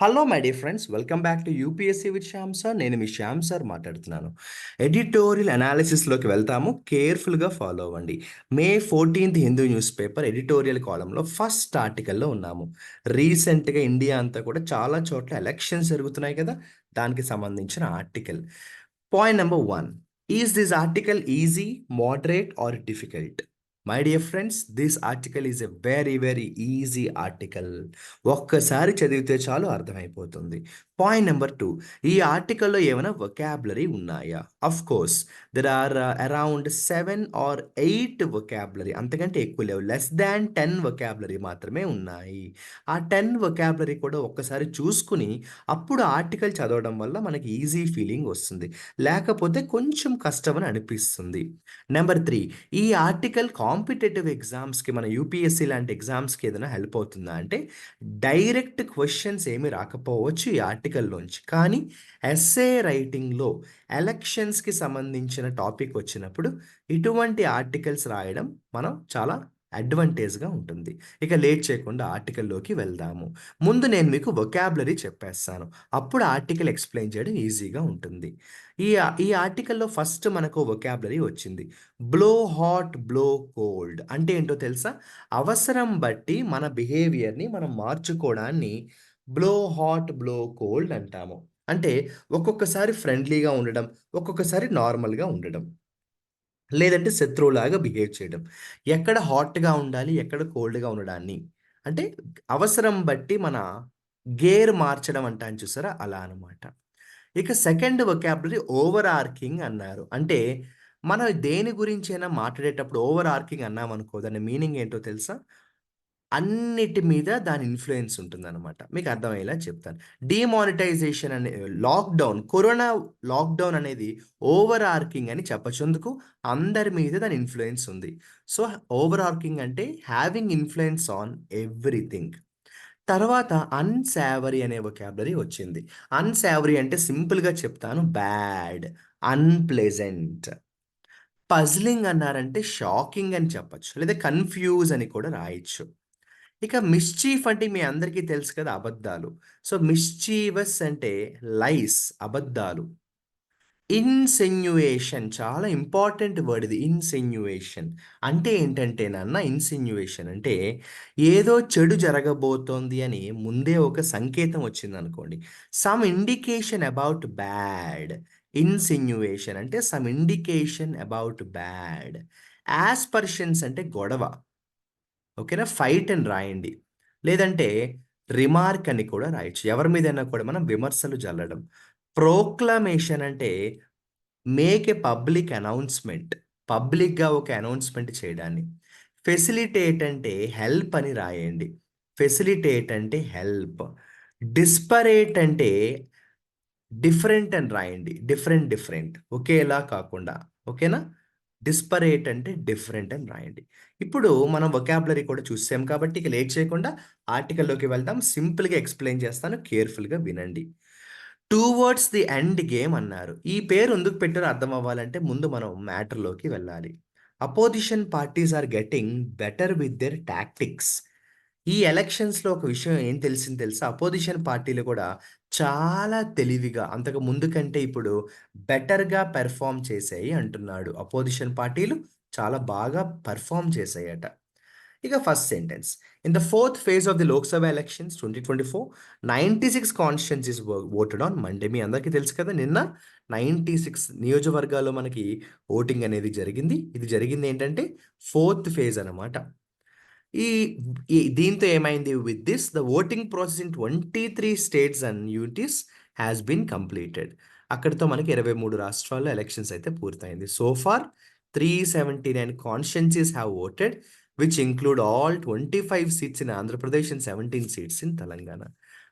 Hello my dear friends, welcome back to UPSC with Shyam sir. నేను మీ Shyam sir మాట్లాడుతున్నాను. Editorial అనాలిసిస్లోకి వెళ్తాము. కేర్ఫుల్గా ఫాలో అవ్వండి. మే 14 హిందూ న్యూస్ పేపర్ ఎడిటోరియల్ కాలంలో ఫస్ట్ ఆర్టికల్లో ఉన్నాము. రీసెంట్గా ఇండియా అంతా కూడా చాలా చోట్ల ఎలక్షన్స్ జరుగుతున్నాయి కదా, దానికి సంబంధించిన article. Point number 1. Is this article easy, moderate or difficult? My dear friends, this article is a very very easy article. ఒక్కసారి చదివితే చాలు అర్థమైపోతుంది. Point number 2. ఈ ఆర్టికల్లో ఏమైనా వొకాబులరీ ఉన్నాయా? Of course there are around 7 or 8 vocabulary, అంతకంటే ఎక్కువ లేవు. లెస్ దాన్ 10 వొకాబులరీ మాత్రమే ఉన్నాయి. ఆ 10 వొకాబులరీ కూడా ఒక్కసారి చూసుకుని అప్పుడు ఆర్టికల్ చదవడం వల్ల మనకి ఈజీ ఫీలింగ్ వస్తుంది. లేకపోతే కొంచెం కష్టమని అనిపిస్తుంది. నెంబర్ 3. ఈ ఆర్టికల్ కాంపిటేటివ్ ఎగ్జామ్స్కి, మన యూపీఎస్సీ లాంటి ఎగ్జామ్స్కి ఏదైనా హెల్ప్ అవుతుందా అంటే, డైరెక్ట్ క్వశ్చన్స్ ఏమి రాకపోవచ్చు ఈ ఆర్టికల్లోంచి, కానీ ఎస్సే రైటింగ్లో ఎలక్షన్స్కి సంబంధించిన టాపిక్ వచ్చినప్పుడు ఇటువంటి ఆర్టికల్స్ రాయడం మనం చాలా అడ్వాంటేజ్గా ఉంటుంది. ఇక లేట్ చేయకుండా ఆర్టికల్లోకి వెళ్దాము. ముందు నేను మీకు వొకాబులరీ చెప్పేస్తాను, అప్పుడు ఆర్టికల్ ఎక్స్ప్లెయిన్ చేయడం ఈజీగా ఉంటుంది. ఈ ఆర్టికల్లో ఫస్ట్ మనకు వొకాబులరీ వచ్చింది. బ్లో హాట్, బ్లో కోల్డ్ అంటే ఏంటో తెలుసా? అవసరం బట్టి మన బిహేవియర్ని మనం మార్చుకోవడాన్ని బ్లో హాట్, బ్లో కోల్డ్ అంటాము. అంటే ఒక్కొక్కసారి ఫ్రెండ్లీగా ఉండడం, ఒక్కొక్కసారి నార్మల్గా ఉండడం, లేదంటే శత్రువులాగా బిహేవ్ చేయడం. ఎక్కడ హాట్‌గా ఉండాలి, ఎక్కడ కోల్డ్‌గా ఉండడాన్ని అంటే అవసరం బట్టి మన గేర్ మార్చడం అంటాను చూసారా, అలా అనమాట. ఇక సెకండ్ వొకాబులరీ ఓవర్ ఆర్కింగ్ అన్నారు. అంటే మనం దేని గురించైనా మాట్లాడేటప్పుడు ఓవర్ ఆర్కింగ్ అన్నామనుకో, దాని మీనింగ్ ఏంటో తెలుసా? అన్నిటి మీద దాని ఇన్‌ఫ్లూయెన్స్ ఉంటుందనమాట. మీకు అర్థమయ్యేలా చెప్తాను. డీమానిటైజేషన్ అనే కరోనా లాక్‌డౌన్ అనేది ఓవర్ ఆర్కింగ్ అని చెప్పొచ్చు. ఎందుకు? అందరి మీద దాని ఇన్‌ఫ్లూయెన్స్ ఉంది. సో, ఓవర్ ఆర్కింగ్ అంటే హావింగ్ ఇన్‌ఫ్లూయెన్స్ ఆన్ ఎవ్రీథింగ్. తర్వాత అన్‌సావరీ అనే వొకాబులరీ వచ్చింది. అన్‌సావరీ అంటే సింపుల్‌గా చెప్తాను, బ్యాడ్, అన్‌ప్లెజెంట్. పజిలింగ్ అన్నారంటే షాకింగ్ అని చెప్పొచ్చు. లేదా కన్‌ఫ్యూజ్ అని కూడా రాయొచ్చు. ఇక మిస్చీఫ్ అంటే మీ అందరికీ తెలుసు కదా, అబద్ధాలు. సో, మిస్చీవస్ అంటే లైస్, అబద్ధాలు. ఇన్సిన్యూయేషన్ చాలా ఇంపార్టెంట్ వర్డ్ ఇది. ఇన్సిన్యూయేషన్ అంటే ఏంటంటే నాన్న, ఇన్సిన్యూయేషన్ అంటే ఏదో చెడు జరగబోతోంది అని ముందే ఒక సంకేతం వచ్చిందనుకోండి. Some indication about bad. Insinuation అంటే some indication about bad. Aspersions అంటే గొడవ. ఓకేనా? ఫైట్ అని రాయండి. లేదంటే రిమార్క్ అని కూడా రాయొచ్చు. ఎవరి మీదైనా కూడా మనం విమర్శలు జల్లడం. ప్రోక్లమేషన్ అంటే మేక్ ఎ పబ్లిక్ అనౌన్స్‌మెంట్. పబ్లిక్‌గా ఒక అనౌన్స్‌మెంట్ చేయడాన్ని. ఫెసిలిటేట్ అంటే హెల్ప్ అని రాయండి. ఫెసిలిటేట్ అంటే హెల్ప్. డిస్పరేట్ అంటే డిఫరెంట్ అని రాయండి. డిఫరెంట్, డిఫరెంట్ ఒకేలా కాకుండా. ఓకేనా? డిస్పరేట్ అంటే డిఫరెంట్ అని రాయండి. ఇప్పుడు మనం వొకాబులరీ కూడా చూసాం కాబట్టి ఇక లేట్ చేయకుండా ఆర్టికల్‌లోకి వెళ్దాం. సింపుల్‌గా ఎక్స్‌ప్లెయిన్ చేస్తాను. కేర్‌ఫుల్‌గా వినండి. టువర్డ్స్ ది ఎండ్ గేమ్ అన్నారు. ఈ పేరు ఎందుకు పెట్టారో అర్థం అవ్వాలంటే ముందు మనం మ్యాటర్‌లోకి వెళ్ళాలి. Opposition parties are getting better with their tactics. ఈ ఎలక్షన్స్‌లో ఒక విషయం ఏం తెలిసింది తెలుసా? అపోజిషన్ పార్టీలు కూడా చాలా తెలివిగా, అంతకు ముందు కంటే ఇప్పుడు బెటర్‌గా పెర్ఫార్మ్ చేశాయి అంటున్నాడు. అపోజిషన్ పార్టీలు చాలా బాగా పెర్ఫార్మ్ చేశాయట. ఇక first sentence. In the fourth phase of the Lok ఎలక్షన్స్ 2024, 96 కాన్స్టిట్యుయెన్సీస్ వోటెడ్ ఆన్ మండే. మీ అందరికీ తెలుసు కదా, నిన్న 96 నియోజకవర్గాల్లో మనకి ఓటింగ్ అనేది జరిగింది. ఇది జరిగింది ఏంటంటే ఫోర్త్ ఫేజ్ అనమాట. ఈ ఈ దీంతో ఏమైంది? With this the voting process in 23 states and unities has been completed. అక్కడితో మనకి 23 రాష్ట్రాల్లో ఎలక్షన్స్ అయితే పూర్తయింది. So far 379 constituencies have voted, which include all 25 seats in Andhra Pradesh and 17 seats in Telangana.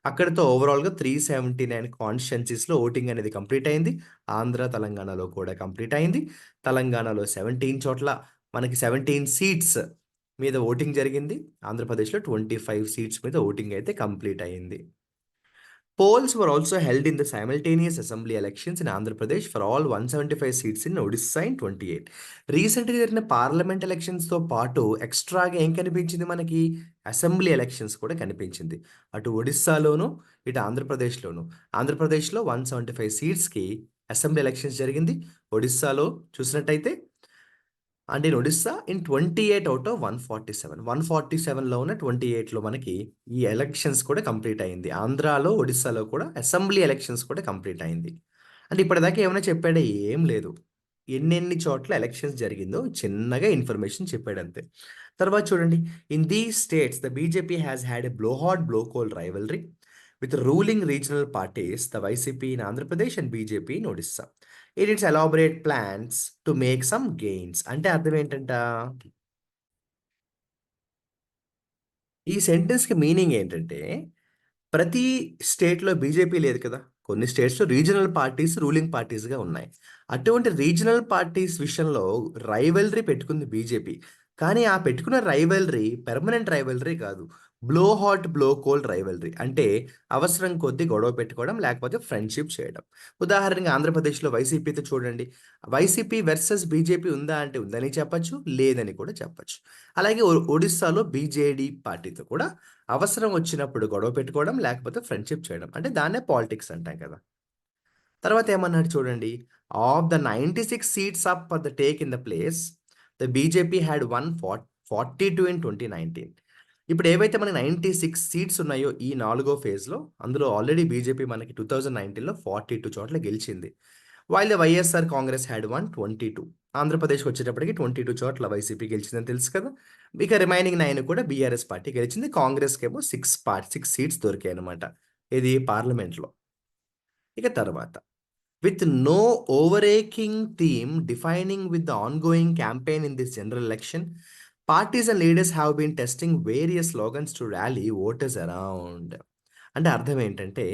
అక్కడితో ఓవరాల్‌గా 379 కాన్స్టిట్యుయెన్సీస్‌లో ఓటింగ్ అనేది కంప్లీట్ అయింది. ఆంధ్ర, తెలంగాణలో కూడా కంప్లీట్ అయింది. తెలంగాణలో 17 చోట్ల మనకి 17 సీట్స్ మీద ఓటింగ్ జరిగింది. ఆంధ్రప్రదేశ్‌లో 25 సీట్స్ మీద ఓటింగ్ అయితే కంప్లీట్ అయింది. Polls were also held in the simultaneous assembly elections in Andhra Pradesh for all 175 seats in Odisha in 28. రీసెంట్‌గా జరిగిన పార్లమెంట్ ఎలక్షన్స్‌తో పాటు ఎక్స్‌ట్రాగా ఏం కనిపించింది మనకి? అసెంబ్లీ ఎలక్షన్స్ కూడా కనిపించింది. అటు ఒడిస్సాలోను, ఇటు ఆంధ్రప్రదేశ్‌లోను. ఆంధ్రప్రదేశ్‌లో 175 సీట్స్‌కి అసెంబ్లీ ఎలక్షన్స్ జరిగింది. ఒడిస్సాలో చూసినట్టయితే and in Odisha in 28 out of 147. 147లో ఉన్న 28లో మనకి ఈ ఎలక్షన్స్ కూడా కంప్లీట్ అయింది. ఆంధ్రాలో, ఒడిస్సాలో కూడా అసెంబ్లీ ఎలక్షన్స్ కూడా కంప్లీట్ అయింది. అంటే ఇప్పటిదాకా ఏమైనా చెప్పాడా? ఏం లేదు. ఎన్నెన్ని చోట్ల ఎలక్షన్స్ జరిగిందో చిన్నగా ఇన్ఫర్మేషన్ చెప్పాడంతే. తర్వాత చూడండి. In these states the BJP has had a blow hot, blow cold rivalry with ruling regional parties the YCP in Andhra Pradesh and BJP in Odisha. In it's elaborate plans to make some gains. అంటే అర్థం ఏంటంట? ఈ సెంటెన్స్‌కి meaning ఏంటంటే, ప్రతి స్టేట్‌లో BJP లేదు కదా! కొన్ని స్టేట్స్‌లో రీజనల్ పార్టీస్ రూలింగ్ పార్టీస్‌గా ఉన్నాయి. అటువంటి రీజనల్ పార్టీస్ విషయంలో రైవల్రీ పెట్టుకుంది బీజేపీ. కానీ ఆ పెట్టుకున్న రైవల్రీ పెర్మనెంట్ రైవల్రీ కాదు. Blow hot, blow cold rivalry. అంటే అవసరం కొద్దీ గొడవ పెట్టుకోవడం, లేకపోతే ఫ్రెండ్‌షిప్ చేయడం. ఉదాహరణకి ఆంధ్రప్రదేశ్‌లో వైసీపీతో చూడండి. వైసీపీ వర్సెస్ బీజేపీ ఉందా అంటే ఉందని చెప్పొచ్చు. లేదని కూడా చెప్పొచ్చు. అలాగే ఒడిస్సాలో బీజేడీ పార్టీతో కూడా అవసరం వచ్చినప్పుడు గొడవ పెట్టుకోవడం, లేకపోతే ఫ్రెండ్‌షిప్ చేయడం. అంటే దాన్నే పాలిటిక్స్ అంటాం కదా! తర్వాత ఏమన్నాడు చూడండి. Of the 96 seats up for the take in the place, the BJP had one 42 in 2019. ఇప్పుడు ఏవైతే మనకి 96 సీట్స్ ఉన్నాయో ఈ నాలుగో ఫేజ్‌లో, అందులో ఆల్రెడీ బీజేపీ మనకి 2019లో 42 చోట్ల గెలిచింది. While the YSR Congress had one 22. ఆంధ్రప్రదేశ్‌కి వచ్చేటప్పటికి 22 చోట్ల వైసీపీ గెలిచిందని తెలుసు కదా! ఇక రిమైనింగ్ 9 కూడా బీఆర్ఎస్ పార్టీ గెలిచింది. కాంగ్రెస్‌కేమో 6 సీట్స్ దొరికాయన్నమాట. ఇది పార్లమెంట్‌లో. ఇక తర్వాత with no overarching theme defining with the ongoing campaign in this general election, parties and leaders have been testing various slogans to rally voters around. అంటే అర్థం ఏంటంటే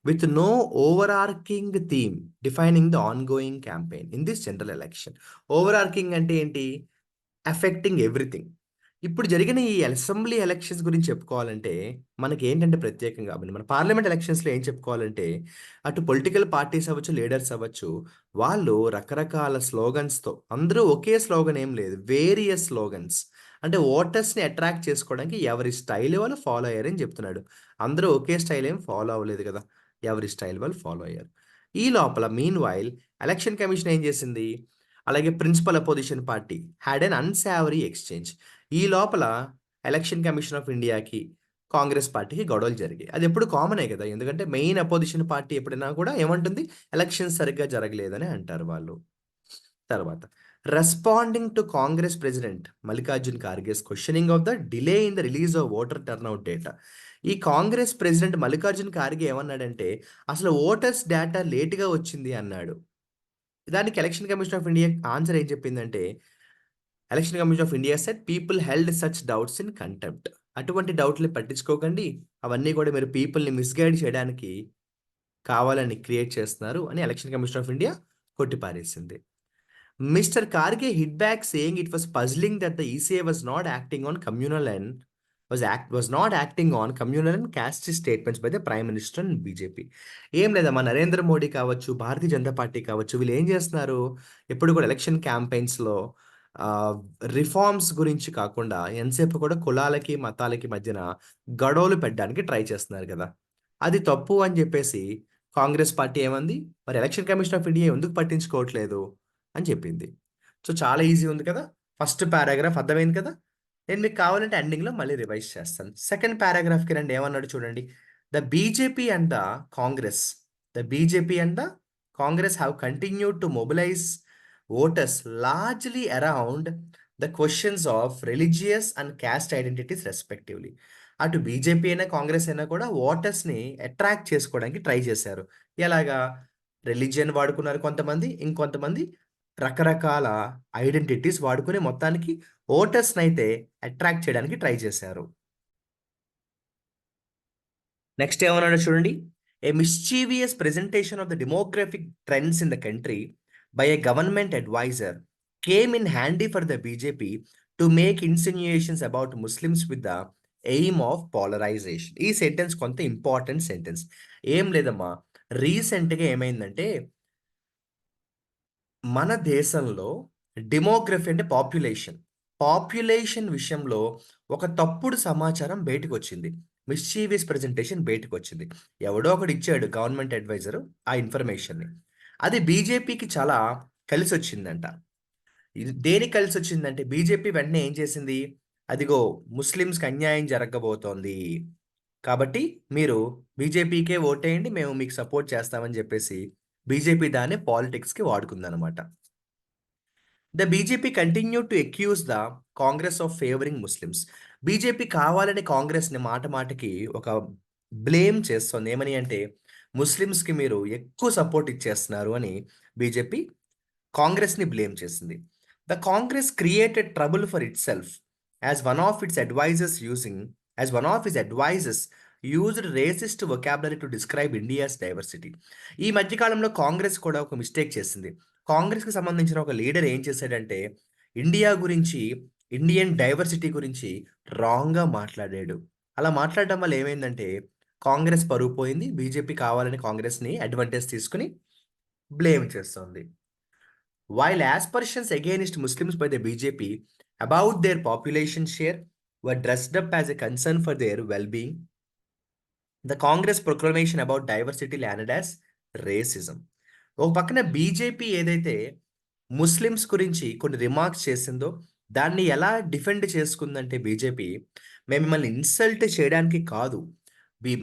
with no overarching theme defining the ongoing campaign in this general election. Overarching అంటే ఏంటి? Affecting everything. ఇప్పుడు జరిగిన ఈ assembly elections గురించి చెప్పుకోవాలంటే, మనకేంటంటే ప్రత్యేకంగా మన పార్లమెంట్ ఎలక్షన్స్‌లో ఏం చెప్పుకోవాలంటే, అటు పొలిటికల్ పార్టీస్ అవ్వచ్చు, లీడర్స్ అవ్వచ్చు, వాళ్ళు రకరకాల స్లోగన్స్‌తో అందరూ ఒకే స్లోగన్ ఏం లేదు. Various slogans. అంటే ఓటర్స్‌ని అట్రాక్ట్ చేసుకోవడానికి ఎవరి స్టైల్ వాళ్ళు ఫాలో అయ్యారని చెప్తున్నాడు. అందరూ ఒకే స్టైల్ ఏం ఫాలో అవ్వలేదు కదా! ఎవరి స్టైల్ వాళ్ళు ఫాలో అయ్యారు. ఈ లోపల మీన్‌వైల్ ఎలక్షన్ కమిషన్ ఏం చేసింది? అలాగే principal opposition party had an unsavory exchange. ఈ లోపల ఎలక్షన్ కమిషన్ ఆఫ్ ఇండియాకి, కాంగ్రెస్ పార్టీకి గొడవలు జరిగాయి. అదెప్పుడు కామనే గదా! ఎందుకంటే మెయిన్ అపోజిషన్ పార్టీ ఎప్పుడైనా కూడా ఏమంటుంది? ఎలక్షన్స్ సరిగ్గా జరగలేదని అంటారు వాళ్ళు. తర్వాత responding to Congress president Mallikarjun Kharge's questioning of the delay in the release of voter turnout data. ఈ కాంగ్రెస్ ప్రెసిడెంట్ మల్లికార్జున్ ఖార్గే ఏమన్నాడంటే, అసలు ఓటర్స్ డేటా లేట్‌గా వచ్చింది అన్నాడు. దానికి election commission of India answer ఏం చెప్పిందంటే, election commission of India said people held such doubts in contempt. అటువంటి డౌట్‌లు పట్టించుకోకండి. అవన్నీ కూడా మీరు పీపుల్‌ని మిస్‌గైడ్ చేయడానికి కావాలని క్రియేట్ చేస్తున్నారు అని ఎలక్షన్ కమిషన్ ఆఫ్ ఇండియా కొట్టిపారేసింది. Mister Kharge hit back saying it was puzzling that the ECI was not acting on communal and caste statements by the prime minister and BJP. ఏం లేదమ్మా, నరేంద్ర మోడీ కావచ్చు, భారతీయ జనతా పార్టీ కావచ్చు, వీళ్ళు ఏం చేస్తున్నారు? ఎప్పుడు కూడా ఎలక్షన్ క్యాంపెయిన్స్‌లో ఆహ్, రిఫార్మ్స్ గురించి కాకుండా ఎంతసేపు కూడా కులాలకి, మతాలకి మధ్యన గొడవలు పెట్టడానికి ట్రై చేస్తున్నారు కదా! అది తప్పు అని చెప్పేసి కాంగ్రెస్ పార్టీ ఏమంది? మరి ఎలక్షన్ కమిషన్ ఆఫ్ ఇండియా ఎందుకు పట్టించుకోవట్లేదు అని చెప్పింది. సో, చాలా ఈజీ ఉంది కదా! ఫస్ట్ పారాగ్రాఫ్ అర్థమైంది కదా! నేను మీకు కావాలంటే ఎండింగ్‌లో మళ్ళీ రివైజ్ చేస్తాను. సెకండ్ పారాగ్రాఫ్‌కి రండి, ఏమన్నాడో చూడండి. The BJP and the Congress, the BJP and the Congress have continued to mobilise voters largely around the questions of religious and caste identities respectively. అటు బీజేపీ అయినా, కాంగ్రెస్ అయినా కూడా ఓటర్స్‌ని అట్రాక్ట్ చేసుకోవడానికి ట్రై చేశారు. ఎలాగా? రిలిజియన్ వాడుకున్నారు కొంతమంది, ఇంకొంతమంది రకరకాల ఐడెంటిటీస్ వాడుకొని మొత్తానికి ఓటర్స్‌నైతే అట్రాక్ట్ చేయడానికి ట్రై చేశారు. నెక్స్ట్ ఏమన్నాడో చూడండి. A mischievous presentation of the demographic trends in the country by a government adviser came in handy for the BJP to make insinuations about Muslims with the aim of polarisation. ఈ sentence కొంత important sentence. ఏం లేదమ్మా, రీసెంట్‌గా ఏమైందంటే మన దేశంలో demography అంటే population. Population విషయంలో ఒక తప్పుడు సమాచారం బయటకొచ్చింది. Mischievous presentation బయటకొచ్చింది. ఎవడో ఒకడు ఇచ్చాడు గవర్నమెంట్ అడ్వైజరు ఆ ఇన్ఫర్మేషన్‌ని. అది బీజేపీకి చాలా కలిసొచ్చిందంట. ఇది దేనికి కలిసొచ్చిందంటే బీజేపీ వెంటనే ఏం చేసింది? అదిగో ముస్లిమ్స్‌కి అన్యాయం జరగబోతోంది. కాబట్టి మీరు బీజేపీకే ఓటేయండి. మేము మీకు సపోర్ట్ చేస్తామని జెప్పేసి బీజేపీ దాన్ని పాలిటిక్స్‌కి వాడుకుందనమాట. The BJP continued to accuse the Congress of favouring Muslims. BJP కావాలని కాంగ్రెస్‌ని మాట మాటకి ఒక బ్లేమ్ చేస్తోంది. ఏమని అంటే, ముస్లిమ్స్‌కి మీరు ఎక్కువ సపోర్ట్ ఇచ్చేస్తున్నారు అని బీజేపీ కాంగ్రెస్‌ని బ్లేమ్ చేసింది. The Congress created trouble for itself as one of its advisers using as one of his advisers used racist vocabulary to describe India's diversity. ఈ మధ్య కాలంలో కాంగ్రెస్ కూడా ఒక మిస్టేక్ చేసింది. కాంగ్రెస్‌కి సంబంధించిన ఒక లీడర్ ఏం చేశాడంటే, ఇండియా గురించి, ఇండియన్ డైవర్సిటీ గురించి రాంగ్‌గా మాట్లాడాడు. అలా మాట్లాడడం వల్ల ఏమైందంటే, కాంగ్రెస్ పరువు పోయింది. బీజేపీ కావాలని కాంగ్రెస్‌ని అడ్వాంటేజ్ తీసుకొని బ్లేమ్ చేస్తోంది. While aspersions against Muslims by the BJP about their population share were dressed up as a concern for their well being, the Congress proclamation about diversity landed as racism. ఒక పక్కన BJP ఏదైతే Muslims గురించి కొన్ని remarks చేసిందో దాన్ని ఎలా defend చేసుకుందంటే BJP, మేము మిమ్మల్ని ఇన్సల్ట్ చేయడానికి కాదు.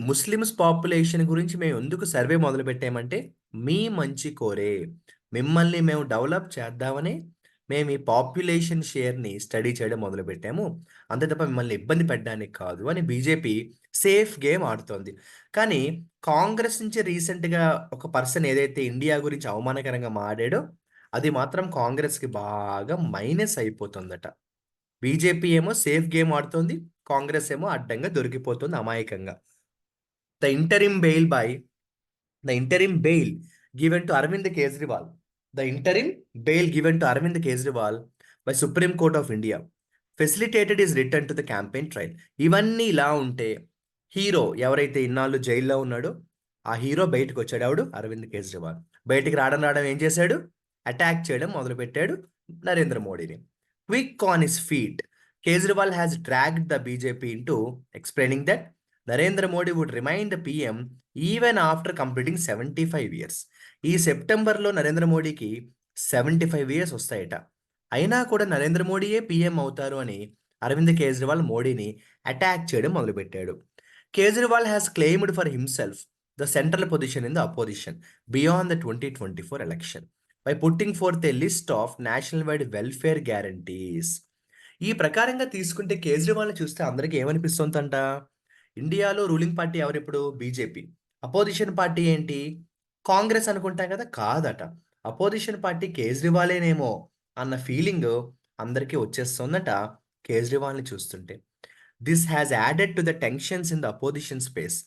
ముస్లిమ్స్ పాపులేషన్ గురించి మేము ఎందుకు సర్వే మొదలుపెట్టామంటే మీ మంచి కోరే. మిమ్మల్ని మేము డెవలప్ చేద్దామని మేము ఈ పాపులేషన్ షేర్‌ని స్టడీ చేయడం మొదలుపెట్టాము. అంతే తప్ప మిమ్మల్ని ఇబ్బంది పెట్టడానికి కాదు అని బీజేపీ సేఫ్ గేమ్ ఆడుతోంది. కానీ కాంగ్రెస్ నుంచి రీసెంట్‌గా ఒక పర్సన్ ఏదైతే ఇండియా గురించి అవమానకరంగా మాటాడాడో అది మాత్రం కాంగ్రెస్‌కి బాగా మైనస్ అయిపోతుందట. బీజేపీ ఏమో సేఫ్ గేమ్ ఆడుతోంది. కాంగ్రెస్ ఏమో అడ్డంగా దొరికిపోతుంది అమాయకంగా. The interim bail by The interim bail given to Arvind Kejriwal. The interim bail given to Arvind Kejriwal by Supreme Court of India facilitated his return to the campaign trail. ఇవన్నీ ఇలా ఉంటే hero ఎవరైతే ఇన్నాళ్ళు జైల్లో ఉన్నాడో ఆ hero బయటకు వచ్చాడు. ఎవడు? అరవింద్ కేజ్రీవాల్. బయటికి రావడం ఏం చేశాడు? అటాక్ చేయడం మొదలుపెట్టాడు నరేంద్ర మోడీని. Quick on his feet, Kejriwal has dragged the BJP into explaining that Narendra Modi would remain the PM even after completing 75 years. ఈ సెప్టెంబర్‌లో నరేంద్ర మోడీకి 75 ఇయర్స్ వస్తాయట. అయినా కూడా నరేంద్ర మోడీయే పీఎం అవుతారు అని అరవింద్ కేజ్రీవాల్ మోడీని అటాక్ చేయడం మొదలుపెట్టాడు. Kejriwal has claimed for himself the central position in the opposition beyond the 2024 election by putting forth a list of national wide welfare guarantees. ఈ ప్రకారంగా తీసుకుంటే కేజ్రీవాల్‌ని చూస్తే అందరికి ఏమనిపిస్తుందంట? ఇండియాలో రూలింగ్ పార్టీ ఎవరిప్పుడు? బీజేపీ. అపోజిషన్ పార్టీ ఏంటి? కాంగ్రెస్ అనుకుంటాం కదా! కాదట. అపోజిషన్ పార్టీ కేజ్రీవాలేనేమో అన్న ఫీలింగు అందరికీ వచ్చేస్తుందట కేజ్రీవాల్‌ని చూస్తుంటే. This has added to the tensions in the opposition space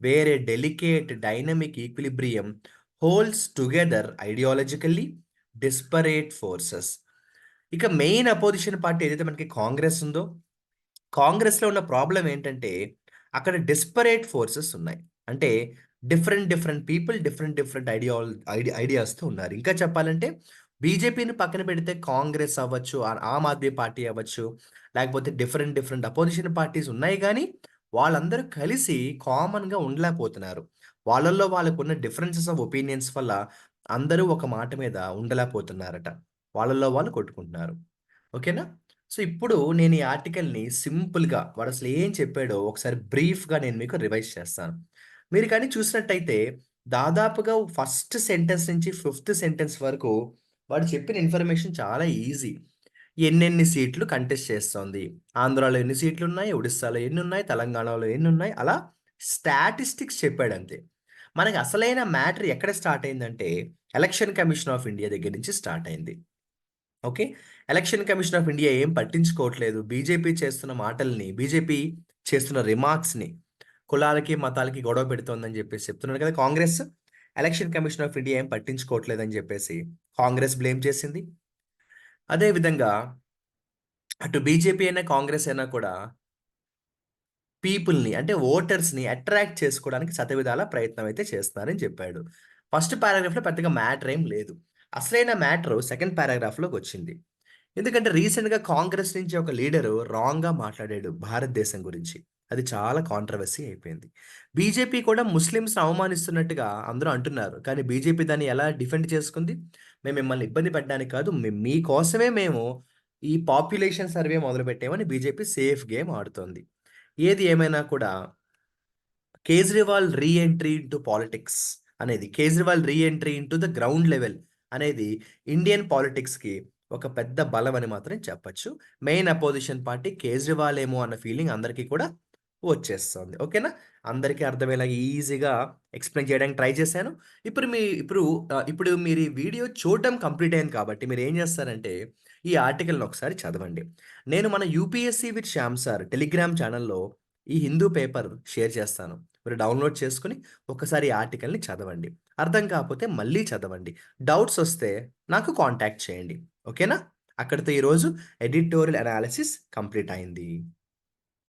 where a delicate dynamic equilibrium holds together ideologically disparate forces. ఇక మెయిన్ అపోజిషన్ పార్టీ ఏదైతే మనకి కాంగ్రెస్ ఉందో, కాంగ్రెస్‌లో ఉన్న ప్రాబ్లమ్ ఏంటంటే, అక్కడ డిస్పరేట్ ఫోర్సెస్ ఉన్నాయి. అంటే different, different people different, different ఐడియాస్‌తో ఉన్నారు. ఇంకా చెప్పాలంటే బీజేపీని పక్కన పెడితే కాంగ్రెస్ అవ్వచ్చు, ఆమ్ ఆద్మీ పార్టీ అవ్వచ్చు, లేకపోతే డిఫరెంట్, డిఫరెంట్ అపోజిషన్ పార్టీస్ ఉన్నాయి గానీ, వాళ్ళందరూ కలిసి కామన్‌గా ఉండలేకపోతున్నారు. వాళ్ళలో వాళ్ళకున్న డిఫరెన్సెస్ ఆఫ్ ఒపీనియన్స్ వల్ల అందరూ ఒక మాట మీద ఉండలేకపోతున్నారట. వాళ్ళలో వాళ్ళు కొట్టుకుంటున్నారు. ఓకేనా? సో, ఇప్పుడు నేను ఈ ఆర్టికల్‌ని సింపుల్‌గా వాడసలు ఏం చెప్పాడో ఒకసారి బ్రీఫ్‌గా నేను మీకు రివైజ్ చేస్తాను. మీరు కానీ చూసినట్టయితే దాదాపుగా ఫస్ట్ సెంటెన్స్ నుంచి ఫిఫ్త్ సెంటెన్స్ వరకు వాడు చెప్పిన ఇన్ఫర్మేషన్ చాలా ఈజీ. ఎన్నెన్ని సీట్లు కంటెస్ట్ చేస్తోంది. ఆంధ్రాలో ఎన్ని సీట్లున్నాయి, ఒడిస్సాలో ఎన్నున్నాయి, తెలంగాణలో ఎన్నున్నాయి, అలా స్టాటిస్టిక్స్ చెప్పాడంతే. మనకి అసలైన మ్యాటర్ ఎక్కడ స్టార్ట్ అయిందంటే, ఎలక్షన్ కమిషన్ ఆఫ్ ఇండియా దగ్గర నుంచి స్టార్ట్ అయింది. Okay. Election commission of India ఏం పట్టించుకోవట్లేదు. బీజేపీ చేస్తున్న రిమార్క్స్‌ని కులాలకి, మతాలకి గొడవ పెడుతోందని జెప్పేసి చెప్తున్నాడు కదా Congress. Election commission of India ఏం పట్టించుకోవట్లేదని జెప్పేసి కాంగ్రెస్ బ్లేమ్ చేసింది. అదే విధంగా అటు బీజేపీ అయినా, కాంగ్రెస్ అయినా కూడా పీపుల్‌ని అంటే ఓటర్స్‌ని అట్రాక్ట్ చేసుకోవడానికి శతవిధాల ప్రయత్నం అయితే చేస్తున్నారని చెప్పాడు. ఫస్ట్ పారాగ్రాఫ్‌లో పెద్దగా మ్యాటర్ ఏం లేదు. అసలైన మ్యాటర్ సెకండ్ పారాగ్రాఫ్‌లోకొచ్చింది. ఎందుకంటే రీసెంట్‌గా కాంగ్రెస్ నుంచి ఒక లీడరు రాంగ్‌గా మాట్లాడాడు భారతదేశం గురించి. అది చాలా కాంట్రోవర్సీ అయిపోయింది. బీజేపీ కూడా ముస్లిమ్స్‌ని అవమానిస్తున్నట్టుగా అందరూ అంటున్నారు. కానీ బీజేపీ దాన్ని ఎలా డిఫెండ్ చేసుకుంది? మేము మిమ్మల్ని ఇబ్బంది పెట్టడానికి కాదు. మీకోసమే మేము ఈ పాపులేషన్ సర్వే మొదలుపెట్టామని బీజేపీ సేఫ్ గేమ్ ఆడుతోంది. ఏది ఏమైనా కూడా Kejriwal reentry into politics అనేది, Kejriwal reentry into the ground level అనేది ఇండియన్ పాలిటిక్స్‌కి ఒక పెద్ద బలం అని మాత్రం చెప్పొచ్చు. మెయిన్ అపోజిషన్ పార్టీ కేజ్రీవాల్ ఏమో అన్న ఫీలింగ్ అందరికీ కూడా వచ్చేస్తుంది. ఓకేనా? అందరికీ అర్థమయ్యేలాగా ఈజీగా ఎక్స్‌ప్లెయిన్ చేయడానికి ట్రై చేశాను. ఇప్పుడు మీరు ఈ వీడియో చూడడం కంప్లీట్ అయింది కాబట్టి మీరేం చేస్తారంటే, ఈ ఆర్టికల్‌ని ఒకసారి చదవండి. నేను మన UPSC with Shyam sir Telegram ఛానెల్‌లో ఈ హిందూ పేపర్ షేర్ చేస్తాను. మీరు డౌన్‌లోడ్ చేసుకొని ఒక్కసారి ఈ ఆర్టికల్‌ని చదవండి. అర్థం కాకపోతే మళ్ళీ చదవండి. డౌట్స్ వస్తే నాకు కాంటాక్ట్ చేయండి. ఓకేనా? అక్కడితో ఈరోజు ఎడిటోరియల్ అనాలిసిస్ కంప్లీట్ అయింది.